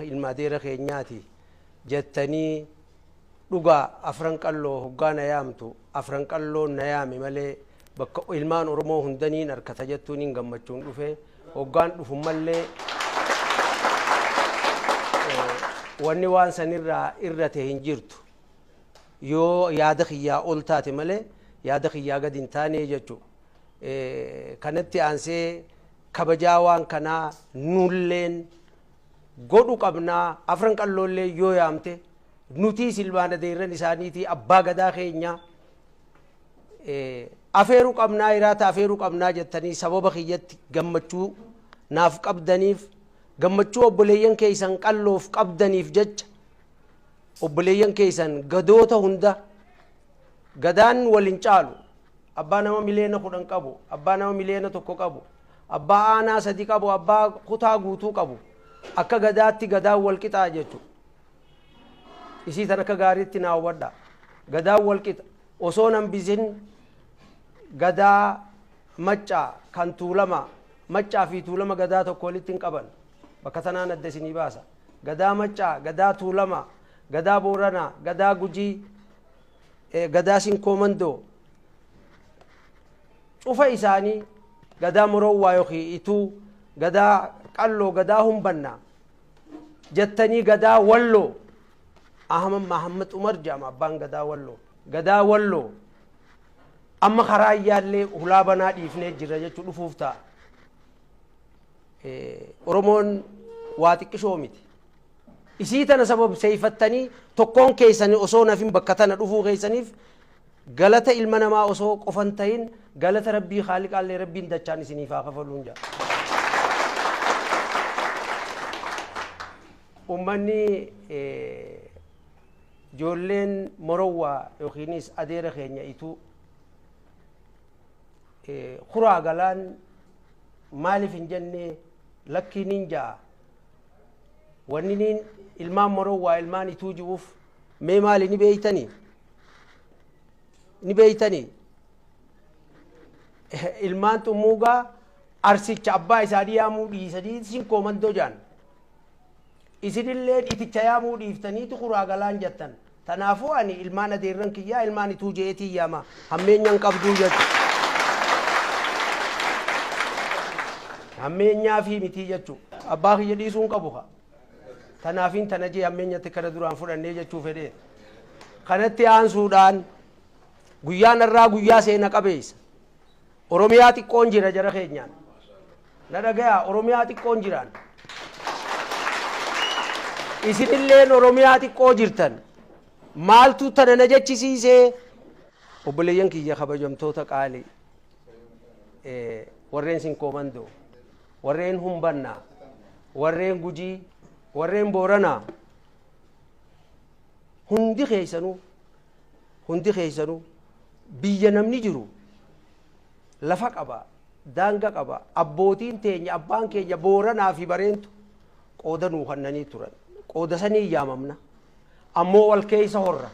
ilma adeera keenyaati jettanii dhugaa afran qalloo hoggaana yaamtu afran qalloo na yaami malee bakka ilmaan Oromoo hundaniin harkata jettuun hin gammachuun dhufe hoggaan dhufu mallee wanni waan sanirraa irrate hin jirtu yoo yaada kiyyaa ol taate malee yaada kiyyaa gad hin taane jechuu kanatti aansee kabajaa waan kanaa nulleen godhu qabnaa afran qalloollee yoo yaamte nuti silbaana deerran isaaniitii abbaa gadaa keenya afeeruu qabnaa hiraata afeeruu qabnaa jettanii sababa kiyyatti gammachuu naaf qabdaniif gammachuu obboleeyyan keessan qalloof qabdaniif jecha obboleeyyan keessan gadoota hunda gadaan walin caalu abbaa nama miliyoona 10 qabu abbaa nama miliyoona 1 qabu abbaa aanaa 3 qabu abbaa kutaa guutuu qabu akka gadaatti gadaa wal qixaa jechu isii tan akka gaariitti naa wadda gadaa wal qixa osoo nan bisin gadaa maccaa kan tuulama maccaa fi tuulama gadaa tokko walitti hin qaban bakka tanaan adda isinii baasa gadaa maccaa gadaa tuulama gadaa boorana gadaa gujii gadaa sinkoomandoo cufa isaanii gadaa morowwaa yookiin ituu gadaa qalloo gadaa humbanna jettanii gadaa walloo Ahmad Muhammad Umar jama abbaan gadaa walloo amma karaa iyyaallee hulaa banaa dhiifnee jira jechuu dhufuuf ta'a Oromoon waa xiqqishoo miti isii tana sabab seeyfattanii tokkoon keessanii osoo nafin bakka tana dhufuu keessaniif galata ilma namaa osoo qofan ta'in galata rabbii khaaliqaallee rabbiin dachaan isiniif haa kafaluun jaa ummanni ijoolleen morowwaa yookiinis adeera keenya ituu kuraa galaan maaliif hin jenne lakkii nin jaa wanni nin ilmaan morowwaa ilmaan ituu ji'uuf mee maali ni beeytanii ilmaan xummuugaa arsicha abbaa isaanii yaamuu dhiisanii sinkoomandoo jaan isinillee iticha yaamuu dhiiftaniitu kuraa galaan jettan tanaafuu ani ilmaan adeerran kiyyaa ilmaan ituu jeetii yaama hammeenyaan qabduu jechu hammeenyaa fi mitii jechu abbaa kiyya dhiisuun qabu ha tanaafiin tana jee hammeenyatti kana duraan fudhannee jechuu fedhee kanatti aansuudhaan guyyaan irraa guyyaa seena qabeessa Oromiyaa xiqqoon jira jara keenyaan na dhagayaa Oromiyaa xiqqoon jiraan isinilleen Oromiyaa xiqqoo jirtan maaltu tana na jechisiisee obboleeyyan kiyya kabajamtoota qaalii warreen sinkoomandoo warreen humbannaa warreen gujii warreen booranaa hundi keessanuu biyya namni jiru lafa qaba daanga qaba abbootiin teenya abbaan keenya booranaa fi bareentu qooda nuu kannanii turan qooda sanii yaamamna ammoo wal keessa horra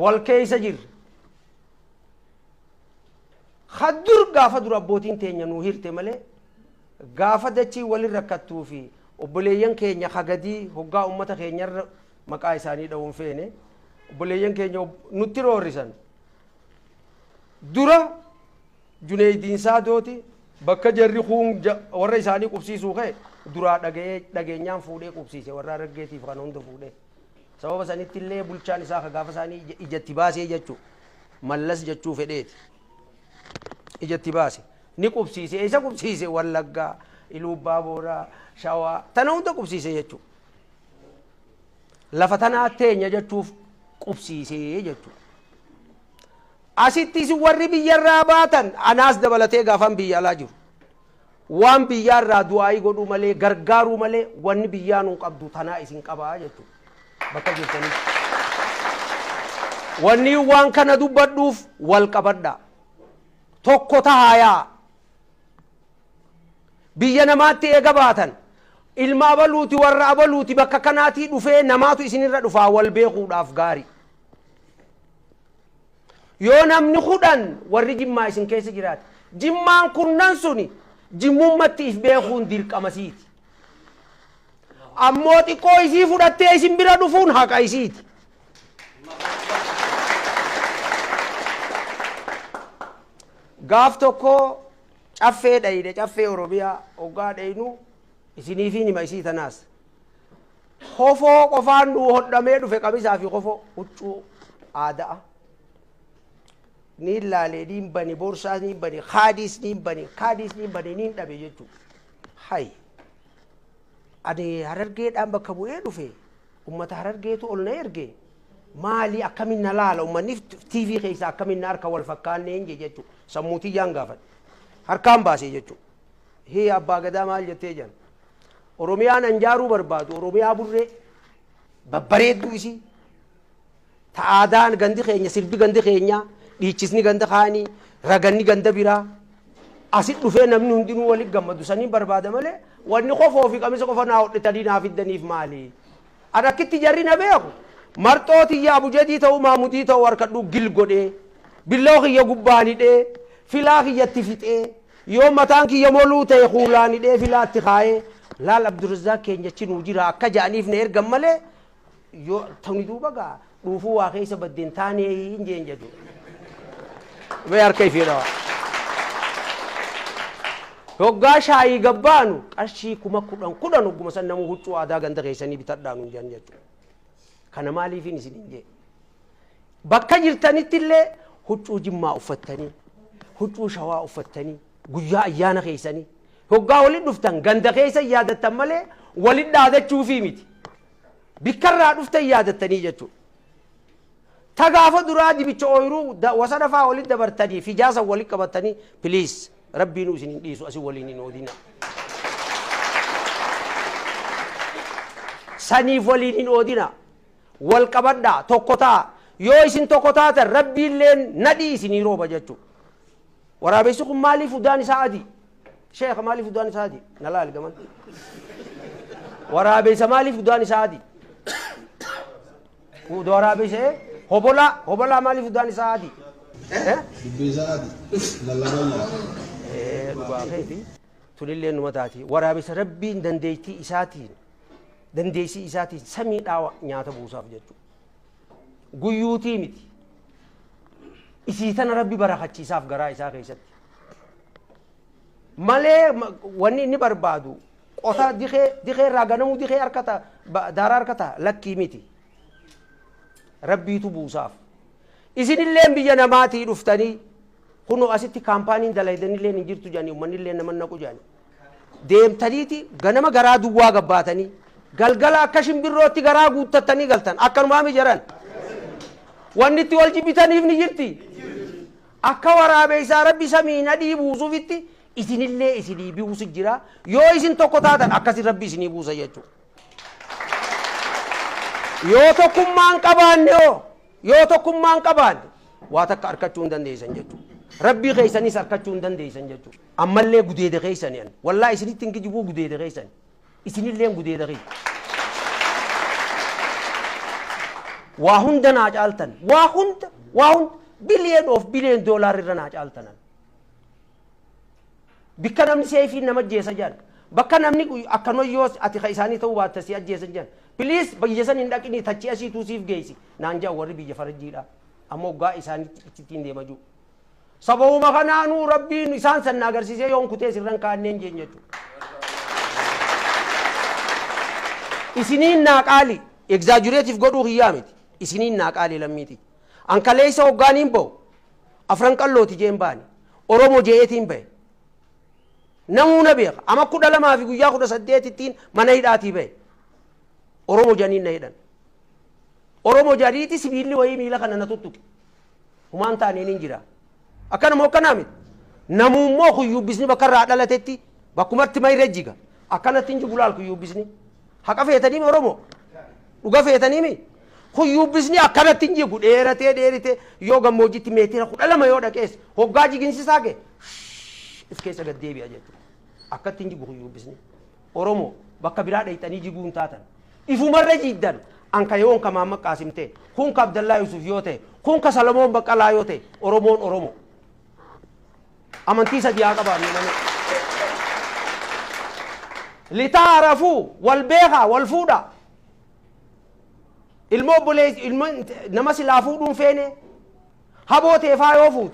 wal keessa jirra khaddur gaafa dur abbootiin teenya nuu hirte malee gaafa dachii walin rakkattuu fi obboleeyyan keenya hagadii hoggaa ummata keenyarra maqaa isaanii dha'uun feene obboleeyyan keenya nutti roorrisan dura Juneediin Saadooti bakka jarri kuun warra isaanii qubsiisuu ka'e duraa dhageenyaan fuudhee qubsiise warra Araggeetiif kan hunda fuudhee sababa sanitti illee bulchaan isaa gaafa isaanii ijatti baasee jechuu mallas jechuu fedheeti ijatti baase ni qubsiise isa qubsiise Wallaggaa Iluubbaa Booraa Shawaa tana hunda qubsiise jechuu lafa tanaa teenya jechuuf qubsiise jechuu asittis warri biyyarraa baatan anaas dabalatee gaafan biyya alaa jiru waan biyyarraa du'aayii godhuu malee gargaaruu malee wanni biyyaa nuun qabdu tanaa isin qabaa jechuu bakka jirtanii wanni waan kana dubbadhuuf wal qabadha tokko tahaayaa biyya namaatti eega baatan ilma abaluuti warra abaluuti bakka kanaatii dhufee namaatu isinirra dhufaa wal beekuudhaaf gaarii yoo namni kudhan warri jimmaa isin keessa jiraate jimmaan kunnan suni jimmummatti if beekuun dirqamasiiti ammoo xiqqoo isii fudhattee isin bira dhufuun haqa isiiti. Gaaf tokko caffee dhayine caffee Oromiyaa hoggaa dhayinu isinii fi nima isii tanaas kofoo qofaan nu hodhamee dhufe qamisaa fi kofoo huccuu aadaa niin laalee niin bani boorsaas niin bani kaadiis niin bani niin dhabe jechuudha. Hay ani Harargeedhaan bakka bu'ee dhufe ummata Harargeetu ol na erge maali akkamin na laala ummanni TV keessa akkamin na harka wal fakkaannee hin jechuudha. Sammuutii yaan gaafadhe harkaan baasee jechuudha. Hee abbaa gadaa maal jettee jiran Oromiyaan anjaaruu barbaadu Oromiyaa burree babbareedduu isii ta'aadaan gandi keenya sirbi gandi keenya dhiichisni ganda kaanii raganni ganda biraa asit dhufee namni hundinuu walitti gammadu saniin barbaada malee wanni qofoo fi qamisa qofa naa hodhatanii naa fiddaniif maali? Ani akkitti jarri na beeku marxoo tiyya abujadii ta'uu maamudii ta'uu harkadhuu gil godhee billoo kiyya gubbaan hidhee filaa kiyyatti fixee yoo mataan kiyya moluu ta'e kuulaan hidhee filaatti kaayee laal Abdurrazaaq keenyachi nuu jira akka ja'aniif na ergan malee yoo ta'u duuba gaa dhuufuu waa keessa baddeen taanee hin jeen jedhu. Mee harka ifee dhawa. Hoggaa shaayii gabbaanu qarshii 10,000 ogguma san namuu huccuu aadaa ganda keessanii bitadhaanu hin jedhan jechuudha. Kana maaliifin isin hin jee? Bakka jirtanitti illee huccuu Jimmaa uffattanii, huccuu Shawaa uffattanii, guyyaa ayyaana keessanii hoggaa walitti dhuftan ganda keessa yaadattan malee walitti dhaadachuufii miti. Bikkarraa dhuftan yaadattanii jechuudha. Tagaafa duraa dibicha ooyiruu wasana faa walitti dabartanii fi jaasa walitti qabatanii please rabbiin isin hin dhiisu asii waliin hin oodina. Saniif waliin hin oodina. Wal qabadhaa tokko ta'a. Yoo isin tokko taatan rabbiilleen nadhii isinii rooba jechuudha. Waraabessi kun maaliif udaan isaa adii? Sheekha maaliif udaan isaa adii? Na laali gaman. Waraabessa maaliif udaan isaa adii? Waraabessa hobola maaliif udaan isaa adii? Bisa adii. Lallabanya. Dhugaa keeti. Tulillee numa taati. Waraabessa rabbiin dandeettii isaatiin samiidhaa nyaata buusaaf jechuudha. Guyyuutii miti. Isii tana rabbi barakachiisaaf garaa isaa keessatti. Malee wanni inni barbaadu qota dikee irraa ganamuu dikee harkata daaraa harkata lakkii miti. Rabbiitu buusaaf. Isinillee biyya namaatii dhuftanii kunoo asitti kaampaaniin dalaydanillee hin jirtu jedhanii uummanillee nama naqu jedhanii. Deemtaniiti ganama garaa duwwaa gabbaatanii galgala akka shimbirrootti garaa guuttattanii galtan akkanumaa mijaran. Wanni itti wal jibbitaniif ni jirti. Akka waraabessaa rabbi samii nadhii buusuufitti isinillee isinii buusu jira. Yoo isin tokko taatan akkasi rabbi isinii buusa jechuudha. Yoo tokkummaan qabaanne waa takka harkachuu hin dandeessan jechuudha. Rabbii keessanis harkachuu hin dandeessan jechuudha. Ammallee gudeeda keessanii wallaa isinitti hin kijibuu gudeeda keessanii. Isinillee gudeeda keessa. Waa hunda naa caaltan. Waa hunda billion dollar irra naa caaltanan. Bikka namni seefii nama ajjeesa jedhan. Bakka namni akkanoo yoo ati isaanii ta'uu baatte si ajjeesan jedhan. Please biyya san hin dhaqinii tachi asiituu siif geessi. Naan jedhan warri biyya farajjiidha. Amma hoggaa isaanii ittiin deema jiru. Sababuma kanaanuu rabbiin isaan san agarsiisee yoon kutee sirran kaanneen jeen jechuudha. Isiniin naa qaali. Exaggerative godhuu hiyyaa miti. Isiniin naa qaali lammiiti. Ankaleessa hoggaaniin ba'u. Afran qallooti jeen baani. Oromoo jeetiin ba'e. Namuu na beeka. Ama 12 fi guyyaa 18 ittiin mana hidhaatii ba'e. Oromoo janiin na hidhan. Oromoo jariiti sibiilli wayii miila kana na tuttuqe. Humaan taaneen hin jira. Akkanuma akkanaa miti. Namuu immoo kuyyubbisni bakka irraa dhalatetti bakkumatti mayra jiga. Akkanatti hin jigulaal kuyyubbisni. Haqa feetanii Oromoo. Dhuga feetanii mi? Kuyyubbisni akkanatti hin jigu dheeratee yoo gammoojjitti meetira 12 yoo dhaqees hoggaa jiginsisaa kee if keessa gad deebi'a jechuudha. Akkatti hin jigu kuyyubbisni. Oromoo bakka biraa dhayxanii jiguu hin taatan. Ifumarra jiddan anka yoon ka Maammaq Qaasim ta'e kun ka Abdallaa Yusuf yoo ta'e kun ka Salamoon Baqqalaa yoo ta'e Oromoon Oromoo. Amantii sadii haa qabaannu malee. لتعرفوا والبيخا والفودا الموبليس نمس لافودون فيني هبوتي فايوفوت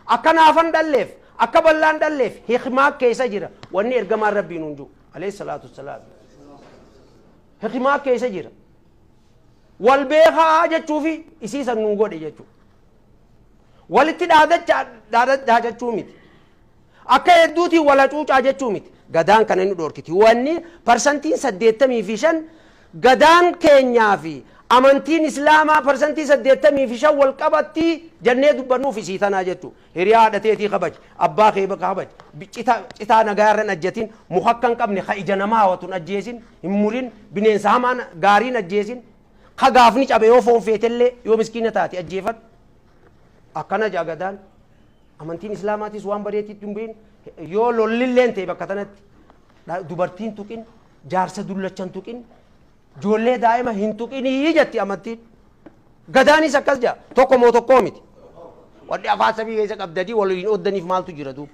أكنا فندلف أكبلان دلف هخماك كيسا جرا واني إرقما ربي ننجو عليه الصلاة والسلام هخماك كيسا جرا والبيخا جتشو في إسيسا ننقود جتشو walitti dhaadachuu miti akka hedduutii wala cuucaa jechuu miti gadaan kana inni dhorkiti wanni parsantiin 85 gadaan keenyaa fi amantiin islaamaa parsantii 85 wal qabatti jannee dubbannuuf isii tanaa jechuu hiriyaa haadhateetii kabaj abbaa kee kabaj citaa nagaarran ajjetin muhakkan qabne ka ija namaa hawwatun ajjeesin hin murin bineensa hamaan gaariin ajjeesin ka gaafni cabe yoo foon feetellee yoo miskiina taate ajjeefadhu akkana jaagadaan amantiin islaamaatis waan bareetitti hin beekne yoo lollilleen ta'e bakka tanatti dubartiin tuqin jaarsa dullachan tuqin ijoollee daa'ima hin tuqinii jetti amantiin gadaanis akkas jaa tokko moo tokkoo miti wadhi afaan sabii keessa qabdanii waliin oddaniif maaltu jira duuba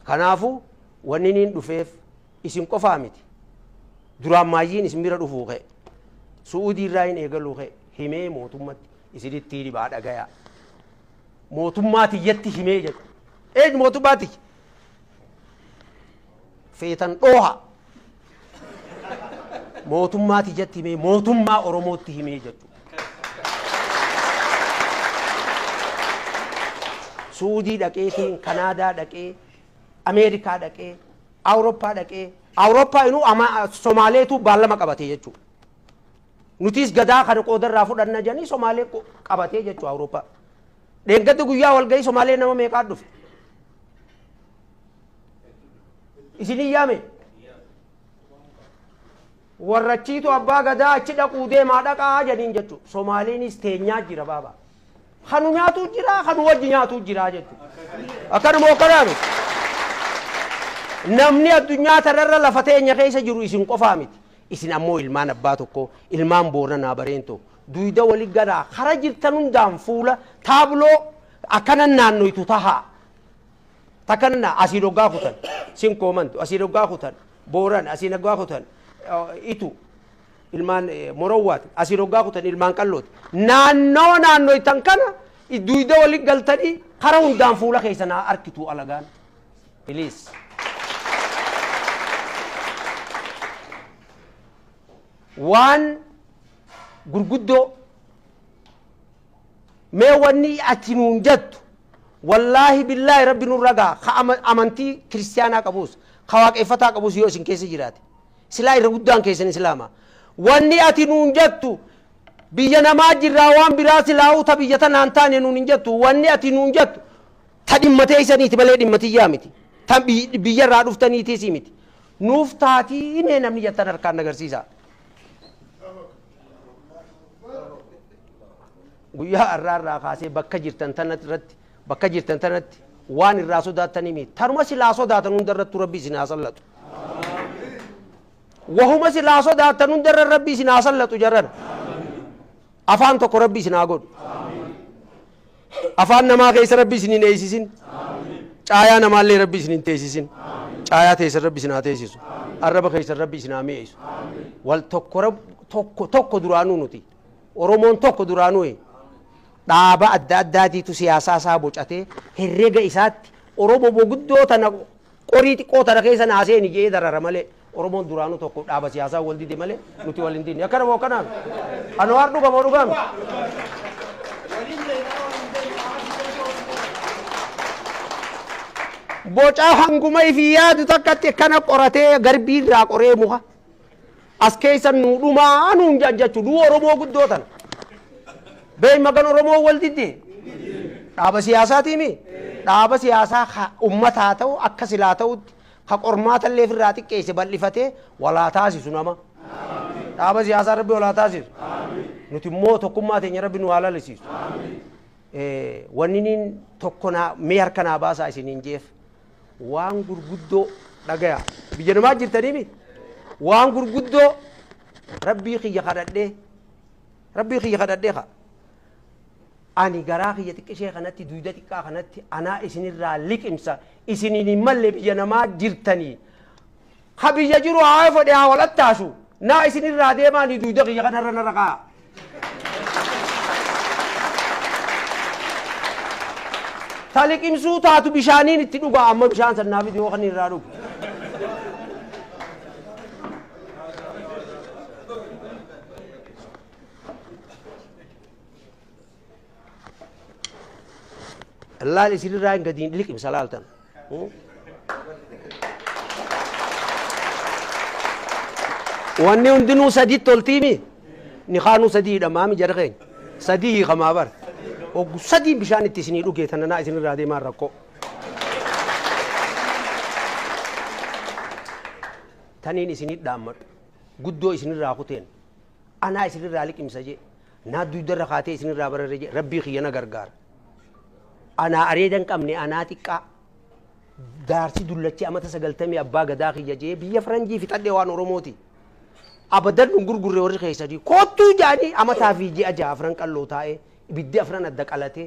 kanaafuu wanni niin dhufeef isin qofaa miti duraan maayyiin isin bira dhufuu ka'e su'uudii irraa hin eegaluu ka'e himee mootummatti isinitti dhibaa dhagayaa mootummaatiyyatti himee jedhu eenyu mootummaati feetan dhooha mootummaatiyyatti himee mootummaa oromootti himee jedhu su'uudii dhaqeetiin kanaadaa dhaqee ameerikaa dhaqee awurooppaa dhaqee awurooppaa inuu somaaleetu baallama qabatee jechuudha nutis gadaa kana qoodarraa fudhanna jedhanii somaalee qabatee jechuudha awurooppaa dheengaddi guyyaa walgahii somaalee nama meeqaa dhufe isinii yaame warrachiitu abbaa gadaa achi dhaquu deemaa dhaqaa jedhiin jechuudha somaaliinis teenyaa jira baaba kanu nyaatuu jira kanu wajji nyaatuu jira jechuudha akkanuma okkanaame namni addunyaa tararra lafa teenya keessa jiru isin qofaa miti isin ammoo ilmaan abbaa tokko ilmaan Booranaa Bareentoo duyda wali gadaa kara jirtan hundaan fuula taabloo akkana naannoytu tahaa takkanna asii dhoggaa kutan sin koomantu asii dhoggaa kutan Booran asii dhoggaa kutan itu ilmaan Morowwaat asii dhoggaa kutan ilmaan Qallooti naannoytan kana duyda wali galtanii kara hundaan fuula keessanaa arkitu alagaan please waan gurguddoo mee wanni ati nuun jettu wallaahi billaahi rabbi nuun ragaa ka amantii kiristiyaanaa qabuus ka waaqeffataa qabuus yoo isin keessa jiraate silaa irra guddaan keessan islaama wanni ati nuun jettu biyya namaa jirraa waan biraa silaa'uu ta biyya tanaan taane nuun hin jettu wanni ati nuun jettu ta dhimmatee isaniiti malee dhimmatiyyaa miti ta biyyarraa dhuftaniitii miti nuuf taatii mee namni jettan harkaan agarsiisa guyyaa arraarraa kaasee bakka jirtan tanatti waan irraa sodaattanii miti taruma silaa sodaatan hundarrattu rabbi isin haa sallatu wahuma silaa sodaatan hundarra rabbi isin haa sallatu jarran afaan tokko rabbi isin haa godhu afaan namaa keessa rabbi isin hin eeysisin caayaa namaallee rabbi isin hin teessisin caayaa teessan rabbi isin haa teessisu arraba keessan rabbi isin haa mi'eessu wal tokko duraanuu nuti oromoon tokko duraanuu dhaaba adda addaatiitu siyaasaa isaa bocatee herrega isaatti oromoo guddoo tana qorii xiqqoo tana keessa naasee ni jee darara malee oromoon duraanuu tokko dhaaba siyaasaa wal dide malee nuti wal hin dinne akkana moo kanaaf anwaar dhugamoo dhugaami bocaa hanguma ifi yaadu takkatti akkana qoratee garbii irraa qoree muka as keessa nu dhumaa nuun jajjachu duu oromoo guddoo tana bee magan oromoo wal didde dhaaba siyaasaatiimi dhaaba siyaasaa ummataa ta'u akka silaa ta'utti ka qormaatallee ofirraa xiqqeesse bal'ifatee walaa taasisu nama dhaaba siyaasaa rabbi walaa taasisu nuti immoo tokkummaa teenya rabbi nu haa lalisiisu wanni tokkonaa mee harkanaa baasaa isiniin jeef waan gurguddoo dhagaya biyya namaa jirtaniimi waan gurguddoo rabbii kiyya kadhadhee ka ani garaa kiyya xiqqishee kanatti duyda xiqqaa kanatti anaa isinirraa liqimsa isiniin hin malle biyya namaa jirtanii ha biyya jiru haa fedhe haa walattaasu naa isinirraa deemaanii duyda kiyya kanarra na raqaa ta liqimsuu taatu bishaaniin itti dhugaa amma bishaan sannaaf itti yookaan irraa dhugu laal isinirraa hin gadiin liqimsa laaltan wanni hundinuu sadiitti toltiimi ni kaanuu sadiidha maami jara keenya sadii hiikamaa bara oggu sadii bishaan itti isinii dhugee tananaa isinirraa deemaan rakkoo taniin isinii dhaammadhu guddoo isinirraa kuteen anaa isinirraa liqimsa jee naa duydarra kaatee isinirraa bararre jee rabbii kiyya na gargaara anaa areedan qabne anaa xiqqaa daarsi dullachi amata 90 abbaa gadaa kiyya jee biyya faranjii fixadhe waan oromooti abadan gurgurre warri keessadii kootuu jaanii amataa fi ji'a ja'a afran qalloo taa'ee ibiddi afran adda qalatee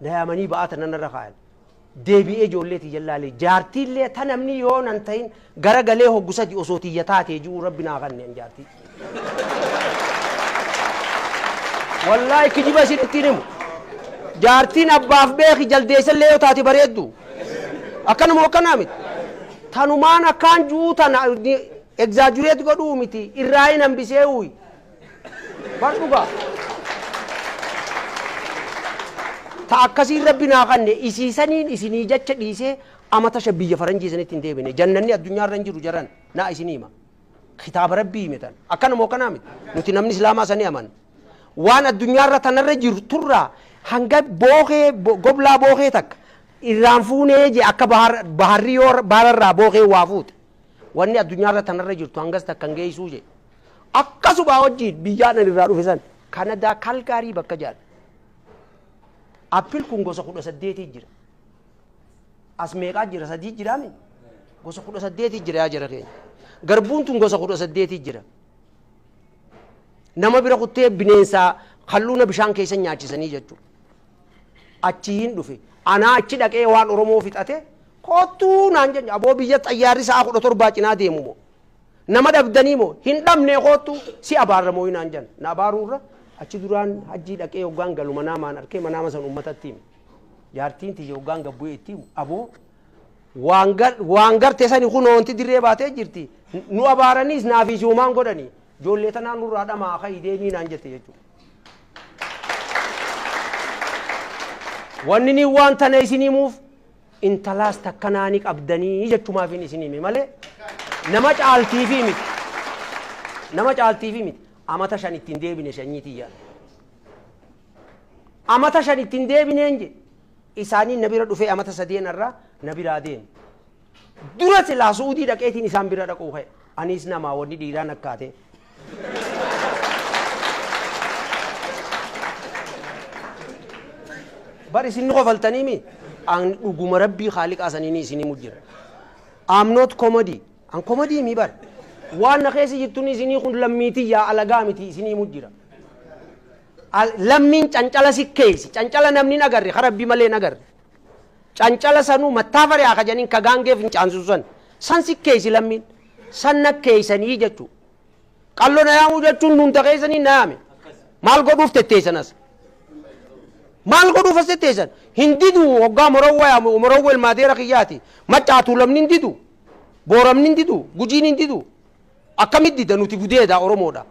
daa'imanii ba'aa tanarra kaa'an deebi'ee ijoolleeti jallaalee jaartiillee ta namni yoo nan ta'in gara galee hoggusati osoo tiyya taatee ji'uu rabbi naa kanneen jaartii wallaahi kijiba isin ittiin himu jaartiin abbaaf beeki jaldeessallee yoo taate bareeddu akkanuma akkanaa miti tanumaan akkaan juu tana exaggerate godhuu miti irraa hin hambisee uyi badhugaa ta akkasiin rabbi naa kanne isiisaniin isinii jecha dhiisee amata biyya faranjii sanitti hin deebine jannanni addunyaarra hin jiru jaran naa isinii hima kitaaba rabbii himetan akkanuma akkanaa miti nuti namni islaamaa sanii aman waan addunyaarra tanarra jiru turraa hanga bookee goblaa bookee takka irraan fuunee je akka baharri yoo bahararraa bookee waa fuute wanni addunyaarra tanarra jirtu hangas takka hin geessuu je akkasuma wajjiin biyyaan irraa dhufe san Kanadaa Kalgaarii bakka jaal appil kun gosa 18 jira as meeqaa jira sadii jira min gosa 18 jira yaa jira keenya garbuun tun gosa 18 jira nama bira kuttee bineensaa kalluuna bishaan keessa nyaachisanii jechuudha achiin dhufe anaa achi dhaqee waan oromoo fixate kootuu naan jenna aboo biyya xayyaarri sa'a 17 cinaa deemu moo nama dhabdanii moo hin dhabne kootuu si abaaramoo naan jenna na abaaruurra achi duraan hajjii dhaqee yoggaan galu manaamaan arkee manaama san uummatatti himu jaartiin tiyya yoggaan gabbu'ee itti himu aboo waan garte sani kunoo wanti dirree baatee jirti nu abaaraniis naafi siumaan godhanii ijoollee tanaan nurraa dhamaa ka'ii deemii naan jette jechuudha wanni ni waan tana isin himuuf intalaas takkanaani qabdanii jechumaaf isin himi malee nama caaltiifi miti amata 5 ittiin deebine shanyiitiyya amata 5 ittiin deebineen je isaanii nabira dhufee amata 3 irraa nabira deem dura silaa suudii dhaqeetiin isaan bira dhaquu ka'e anis namaa wanni dhiiraan akkaate bar isin qofaltanii mi an dhuguma rabbii khaliqaa saniini isinii mujjira I'm not comedy an comedy mi bar waan na keessa jirtuni isinii kun lammiitii yaa alagaa miti isinii mujjira lammiin cancala sikkeesi cancala namni nagarre rabbi malee nagarre cancala sanu mattaafare aka janin ka gaangeef hin caansusan san sikkeesi lammiin san nakkeeysanii jechu qallo na yaamu jechuun nun taqeeysanii na yaame maal godhuuf tetteeysanas maal godhuuf as tetteeysan hin didu hoggaa morowwa ilmaadeera kiyyaati maccaatu lamni hin didu booramni hin didu gujiin hin didu akkamit dida nuti gudeeda oromoodha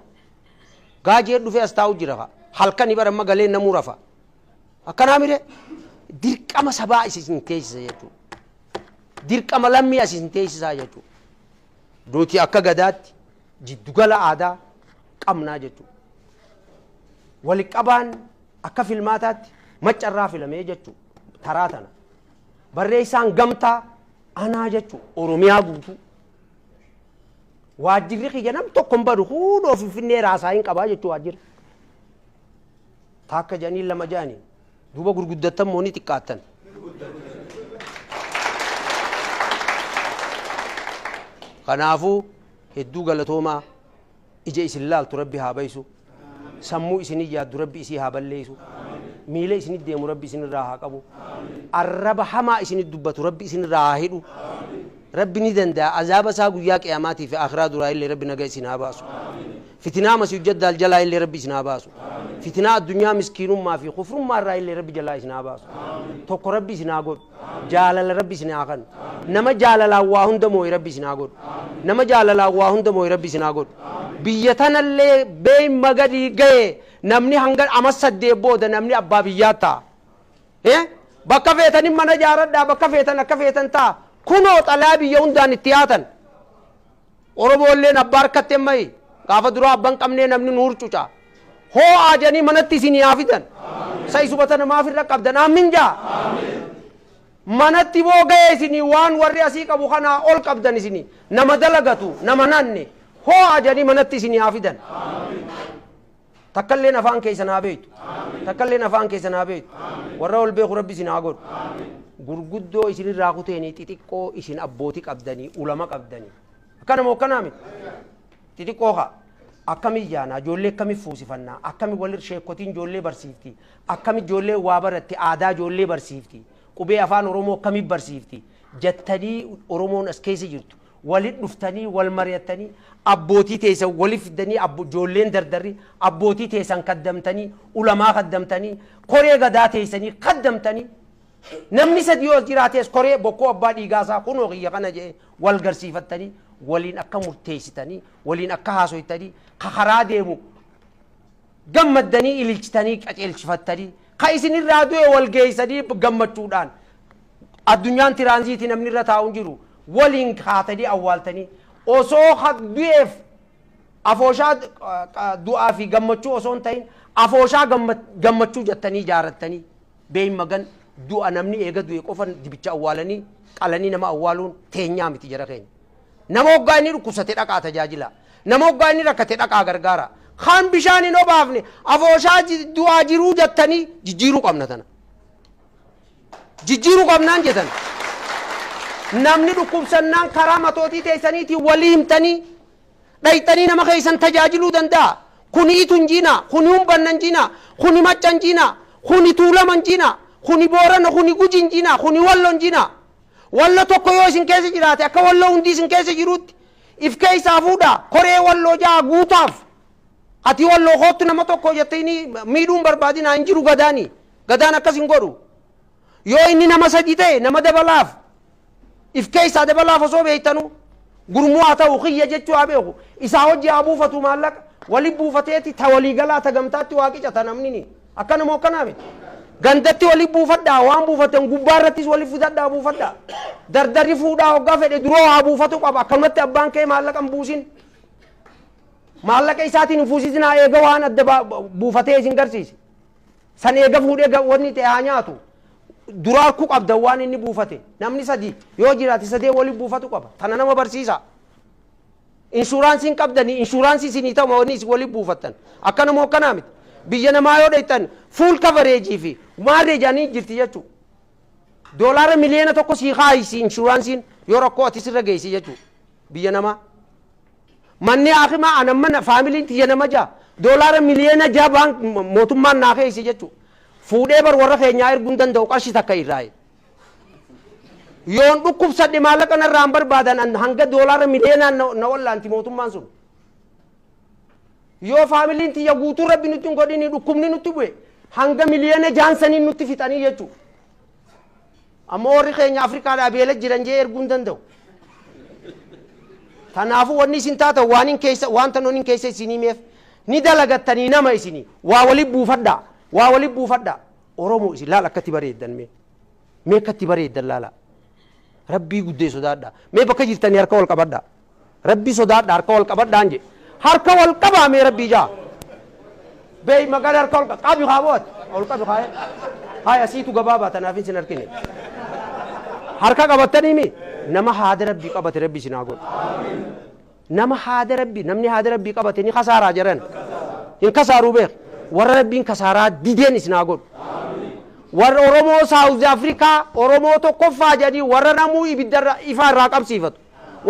gaajee dhufee as taa'u jira halkani bara amma galee namuu rafa akkanaa mire dirqama sabaa isin teessisa jechuudha dirqama lammii isin teessisaa jechuudha nuti akka gadaatti jiddugala aadaa qabnaa jechuudha wali qabaan akka filmaataatti maccarraa filamee jechuudha taraa tana barreessaan gamtaa anaa jechuudha oromiyaa guutuu waajjirri kiyya nam tokkon badu huudhoo finfinnee raasaa hin qabaa jechuudha waajjirri taakka janiin lama jaanii duuba gurguddattan mooni xiqqaattan kanaafuu hedduu galatoomaa ija isin laaltu rabbi haa baysu sammuu isin yaaddu rabbi isii haa balleessu miila isinit deemu rabbi isinirraa haa qabu arraba hamaa isinit dubbatu rabbi isinirraa haa hidhu rabbi ni danda'a azaaba isaa guyyaa qiyamaatii fi akhiraa duraa illee rabbi nagaa isin haa baasu fitinaa masiih dajjaal jalaa illee rabbi isin haa baasu fitinaa addunyaa miskiinummaa fi kufrummaa irraa illee rabbi jalaa isin haa baasu tokko rabbi isin haa godhu jaalala rabbi isin haa kennu nama jaalalaan waa hunda moo'e rabbi isin haa godhu nama jaalalaan waa hunda moo'e rabbi isin haa godhu biyya tanallee beeyma gadii ga'e namni hanga ama 8 booda namni abbaa biyyaa ta'a bakka feetanin mana jaaradhaa bakka feetan akka feetan ta'a kunoo xalaa biyya hundaan itti haatan oromoolleen abbaa harkatte mayi gaafa duraa abban qabnee namni nuur cuca hoo aajanii manatti isinii haa fidan sa'i subata namaaf irra qabdan aamin jaa manatti boo ga'ee isinii waan warri asii qabu kanaa ol qabdan isinii nama dalagatu nama nanne hoo aajanii manatti isinii haa fidan takkalleen afaan keessan haa beektu takkalleen afaan keessan haa beektu warra ol beeku rabbi isin haa godhu gurguddoo isinirraa kuteenii xixiqqoo isin abbootii qabdanii ulama qabdanii akkana moo akkanaa miti xixiqqoo haa akkami jaanaa ijoollee akkami fuusifannaa akkami walir sheekotiin ijoollee barsiifti akkami ijoollee waa baratti aadaa ijoollee barsiifti qubee afaan oromoo akkami barsiifti jettanii oromoon as keessa jirtu walit dhuftanii wal mari'attanii abbootii teessan walif fidanii ijoolleen dardarri abbootii teessan kaddamtanii ulamaa kaddamtanii koree gadaa teessanii kaddamtanii namni sadii yoo jiraates koree bokkoo abbaa dhiigaasaa kunoo kiyya kana jedhe wal garsiifattanii waliin akka murteessitanii waliin akka haasoytanii ka karaa deemu gammaddanii ililchitanii qaceelchifattanii ka isinirraa du'e wal geessanii gammachuudhaan addunyaan tiraanziitii namni irra taa'u jiru waliin kaatanii awwaaltanii osoo du'eef afooshaa du'aa fi gammachuu osoo hin ta'in afooshaa gammachuu jettanii ijaarrattanii beeyma gan du'a namni eega du'e qofan dibicha awwaalanii qalanii nama awwaaluun teenyaa miti jara keenya nama hoggaa inni dhukkubsate dhaqaa tajaajila nama hoggaa inni rakkate dhaqaa gargaara kaan bishaan hin obaafne afooshaa du'aa jiruu jettanii jijjiiruu qabna tana jijjiiruu qabnaan jetan namni dhukkubsannaan karaa matootii teessaniitiin walii himtanii dhayxanii nama keessan tajaajiluu danda'a kuni itun jiina kuni humbannan jiina kuni maccan jiina kuni tuulaman jiina kuni boorana kuni gujin jiina kuni wallon jiina wallo tokko yoo isin keessa jiraate akka wallo hundi isin keessa jiruutti if keessaa fuudha koree walloo jaa guutaaf ati walloo hoottu nama tokko jettanii miidhuun barbaadina hin jiru gadaani gadaan akkas hin godhu yoo inni nama sadii ta'e nama dabalaaf if keessaa dabalaaf osoo beeytanu gurmuu haa ta'u kiyya jechuu haa beeku isaa hojii haa buufatu maallaqa wali buufateeti ta walii galaa ta gamtaatti waa qicata namnini akkana moo akkanaa miti gandatti wali buufadhaa waan buufatan gubbaa irrattis wali fudhadhaa buufadhaa dardarri fuudhaa hoggaa fedhe duroo haa buufatu qaba akkanumatti abbaan kee maallaqa hin buusin maallaqa isaatiin hin fuusisinaa eega waan adda buufatee isin garsiise san eega fuudhee wanni ta'e haa nyaatu duraa ku qabda waan inni buufate namni sadii yoo jiraate sadee wali buufatu qaba tana nama barsiisa inshuraansiin qabdanii inshuraansii isinii ta'u wanni wali buufattan akkana moo akkanaa miti biyya namaa yoo dheeytan fuul kavareejii fi maarreejaanii jirti jechuu doolaara miliyoona tokko sii kaayisi inshuraansiin yoo rakkoo ati sirra geessi jechuu biyya namaa manni akimaa anamma faamiliin tiyya nama jaa doolaara miliyoona jaa baan mootummaan naa keeysi jechuu fuudhee bar warra keenyaa erguun danda'u qarshii takka irraaye yoon dhukkubsadhe maallaqa narraan barbaadan hanga doolaara miliyoonaan na wallaanti mootummaan sun yoo faamiliin tiyya guutuu rabbi nutti hin godhini dhukkubni nutti bu'e hanga miliyoona jaansanii nutti fixanii jechuu amma warri keenya afrikaadhaa beela jiran jee erguun danda'u kanaafuu wanni isin taata waan tanoon keessa isinii meef ni dalagattanii nama isinii waa wali buufadhaa waa wali buufadhaa oromoo isin laala akkatti bareeddan mee akkatti bareeddan laala rabbii guddee sodaadhaa mee bakka jirtanii harka wal qabadhaa rabbii sodaadhaa harka wal qabadhaan je harka wal qabaa mee rabbii jaa beey magaalaa harka wal qabi haaboot wal qabi haaya siitu gabaabaa tanaaf isin harkine harka qabattanii mi nama haada rabbii qabate rabbii isin haa godhu nama haada rabbii namni haada rabbii qabate ni kasaaraa jiran hin kasaaruu beek warra rabbiin kasaaraa dideen isin haa godhu warra oromoo saawuz afrikaa oromoo tokkoffaa jedhanii warra namuu ibiddarra ifaa irraa qabsiifatu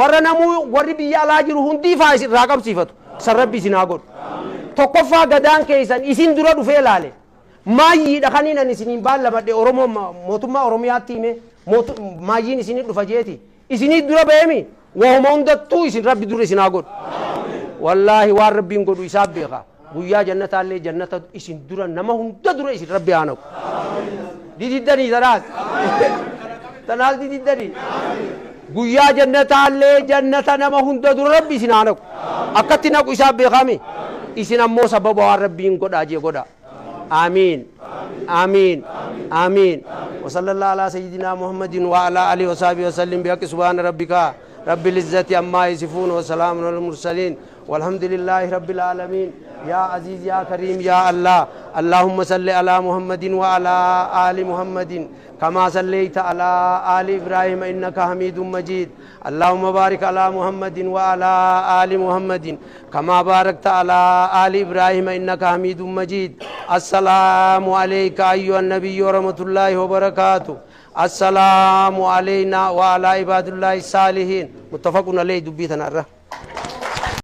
warra namuu warri biyya alaa jiru hundi ifaa irraa qabsiifatu san rabbi isin haa godhu tokkoffaa gadaan keessan isin dura dhufee laale maayyii dhaqanii ani isiniin baallamadhe Oromoo mootummaa Oromiyaatti hime maayyiin isinii dhufa jeeti isinii dura beemi wahuma hundattuu isin rabbi dura isin haa godhu wallaahi waan rabbiin godhu isaaf beeka guyyaa jannataallee jannata isin dura nama hunda dura isin rabbi haa naqu dididdanii tanaas dididdanii guyyaa jannataallee jannata nama hunda dura rabbi isin haa naqu akkatti naqu isaaf beekame isin ammoo sababa waan rabbiin godhaa jee godha آمين آمين آمين وصلى الله على سيدنا محمد وعلى آله وصحبه وسلم بحق سبحان ربك رب العزة عما يصفون وسلام على المرسلين والحمد لله رب العالمين يا عزيز يا كريم يا الله اللهم صل على محمد وعلى آل محمد كما صليت على آل إبراهيم إنك حميد مجيد اللهم بارك على محمد وعلى آل محمد كما باركت على آل إبراهيم إنك حميد مجيد السلام عليك أيها النبي ورحمة الله وبركاته السلام علينا وعلى عباد الله الصالحين متفق عليه دبيتنا الرحمة